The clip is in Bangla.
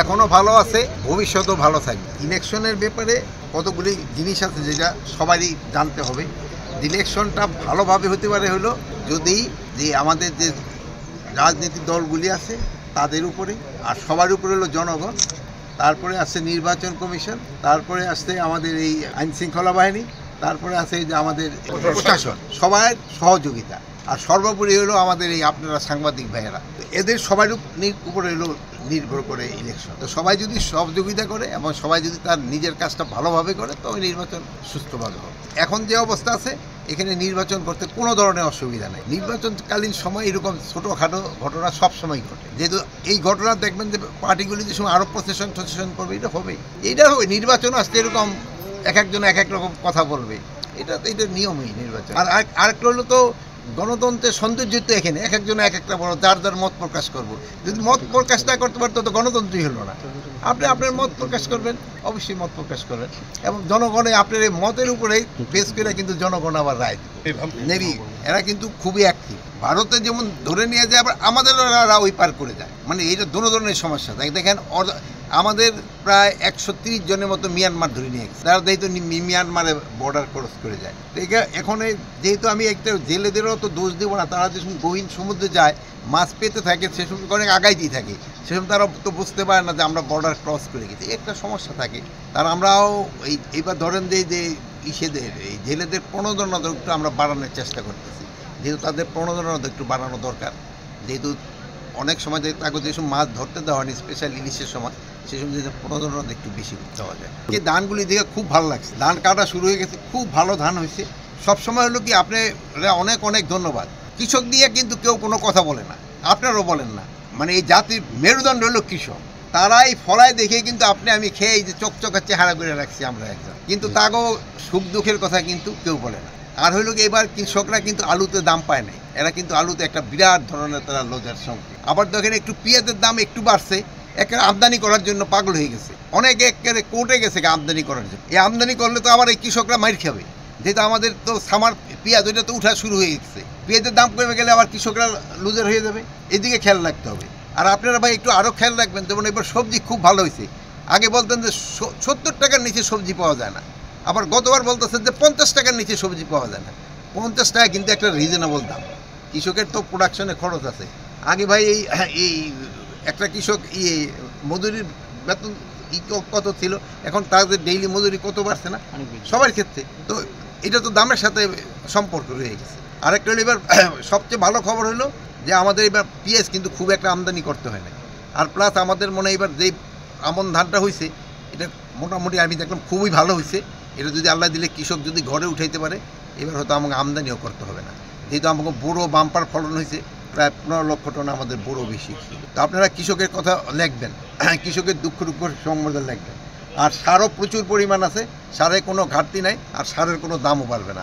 এখনও ভালো আছে, ভবিষ্যতেও ভালো থাকবে। ইলেকশনের ব্যাপারে কতগুলি জিনিস আছে যেটা সবারই জানতে হবে। ইলেকশনটা ভালোভাবে হতে পারে হলো যদি যে আমাদের যে রাজনৈতিক দলগুলি আছে তাদের উপরে, আর সবার উপরে হলো জনগণ, তারপরে আসছে নির্বাচন কমিশন, তারপরে আসছে আমাদের এই আইন শৃঙ্খলা বাহিনী, তারপরে আছে যে আমাদের প্রশাসন, সবার সহযোগিতা, আর সর্বোপরি হলো আমাদের এই আপনারা সাংবাদিক ভাইয়েরা। এদের সবার উপরে হলো নির্ভর করে ইলেকশন। তো সবাই যদি সহযোগিতা করে এবং সবাই যদি তার নিজের কাজটা ভালোভাবে করে তবে নির্বাচন সুস্থভাবে হবে। এখন যে অবস্থা আছে এখানে নির্বাচন করতে কোনো ধরনের অসুবিধা নেই। নির্বাচনকালীন সময় এরকম ছোটোখাটো ঘটনা সব সময় ঘটে, যেহেতু এই ঘটনা দেখবেন যে পার্টিগুলি যে সময় আরও প্রসেশন করবে, এটা হবেই, এইটা হবে। নির্বাচন আসতে এরকম এক একজন এক এক রকম কথা বলবে, এটা নিয়মই নির্বাচন। আর আরেকটা হলো তো গণতন্ত্রের সৌন্দর্য তো এখানে এক একজন এক একটা বড় যার যার মত প্রকাশ করবো। যদি মত প্রকাশ না করতে পারতো তো গণতন্ত্রই হলো না। আপনি আপনার মত প্রকাশ করবেন, অবশ্যই মত প্রকাশ করবেন, এবং জনগণে আপনার এই মতের উপরে বেস করে কিন্তু জনগণ আবার রায় নেবি। এরা কিন্তু খুবই অ্যাক্টিভ। ভারতে যেমন ধরে নিয়ে যায়, আবার আমাদের ওই পার করে যায়, মানে এইটা দোনো ধরনের সমস্যা। তাই দেখেন আমাদের প্রায় 130 জনের মতো মিয়ানমার ধরে নিয়ে গেছে, তারা যেহেতু মিয়ানমারে বর্ডার ক্রস করে যায়। তো এখন যেহেতু আমি একটা জেলেদেরও তো দোষ দেবো না, তারা যে গহীন সমুদ্রে যায় মাছ পেতে থাকে, সে সময় অনেক আগাইতেই থাকে, সেসময় তারা তো বুঝতে পারে না যে আমরা বর্ডার ক্রস করে গেছি, একটা সমস্যা থাকে। তার আমরাও এইবার ধরেন যে ইসেদের এই জেলেদের প্রণোদনা একটু আমরা বাড়ানোর চেষ্টা করতেছি, যেহেতু তাদের প্রণোদনা একটু বাড়ানো দরকার। যেহেতু অনেক সময় তাকে যেসব মাছ ধরতে দেওয়া হয়নি, স্পেশাল ইলিশের সময়, সেই সময় যদি প্রণোদনা একটু বেশি দেওয়া যায়। এই ধানগুলি দেখে খুব ভালো লাগছে, ধান কাটা শুরু হয়ে গেছে, খুব ভালো ধান হয়েছে। সবসময় হলো কি আপনি অনেক অনেক ধন্যবাদ। কৃষক দিয়ে কিন্তু কেউ কোনো কথা বলে না, আপনারও বলেন না, মানে এই জাতির মেরুদণ্ড হলো কৃষক। তারাই ফলায় দেখে কিন্তু আমি খেয়ে এই যে চকচকা চেহারা করে রাখছি আমরা একজন, কিন্তু তাকেও সুখ দুঃখের কথা কিন্তু কেউ বলে না। আর হইল কি এবার কৃষকরা কিন্তু আলুতে দাম পায় নাই, এরা কিন্তু আলুতে একটা বিরাট ধরনের তারা লজ্জার সঙ্গে। আবার দেখেন একটু পেঁয়াজের দাম একটু বাড়ছে, একটা আমদানি করার জন্য পাগল হয়ে গেছে, অনেকে একেবারে কোর্টে গেছে আমদানি করার জন্য। এই আমদানি করলে তো আবার এই কৃষকরা মাইর খাবে, যেহেতু আমাদের তো সামার পেঁয়াজ ওইটা তো উঠা শুরু হয়ে গেছে, পেঁয়াজের দাম কমে গেলে আবার কৃষকরা লুজার হয়ে যাবে, এদিকে খেয়াল রাখতে হবে। আর আপনারা ভাই একটু আরও খেয়াল রাখবেন, যেমন এবার সবজি খুব ভালো হয়েছে। আগে বলতেন যে 70 টাকার নিচে সবজি পাওয়া যায় না, আবার গতবার বলতেছেন যে 50 টাকার নিচে সবজি পাওয়া যায় না। 50 টাকা কিন্তু একটা রিজনেবল দাম, কৃষকের তো প্রোডাকশনে খরচ আছে। আগে ভাই এই একটা কৃষক মজুরির বেতন কত ছিল, এখন তাদের ডেইলি মজুরি কত বাড়ছে না সবার ক্ষেত্রে, তো এটা তো দামের সাথে সম্পর্ক রয়ে গেছে। আরেকটা হলো এবার সবচেয়ে ভালো খবর হলো যে আমাদের এবার পেঁয়াজ কিন্তু খুব একটা আমদানি করতে হয় না। আর প্লাস আমাদের মনে এবার যেই আমন ধানটা হয়েছে এটা মোটামুটি আমি দেখলাম খুবই ভালো হয়েছে। এটা যদি আল্লাহ দিলে কৃষক যদি ঘরে উঠাইতে পারে, এবার হয়তো আমাকে আমদানিও করতে হবে না, যেহেতু আমাকে বড়ো বাম্পার ফলন হয়েছে, প্রায় 15 লক্ষ টন আমাদের বড়ো বেশি। তো আপনারা কৃষকের কথা লিখবেন, কৃষকের দুঃখ সম্বন্ধে লিখবেন। আর সারও প্রচুর পরিমাণ আছে, সারে কোনো ঘাটতি নাই, আর সারের কোনো দামও বাড়বে না।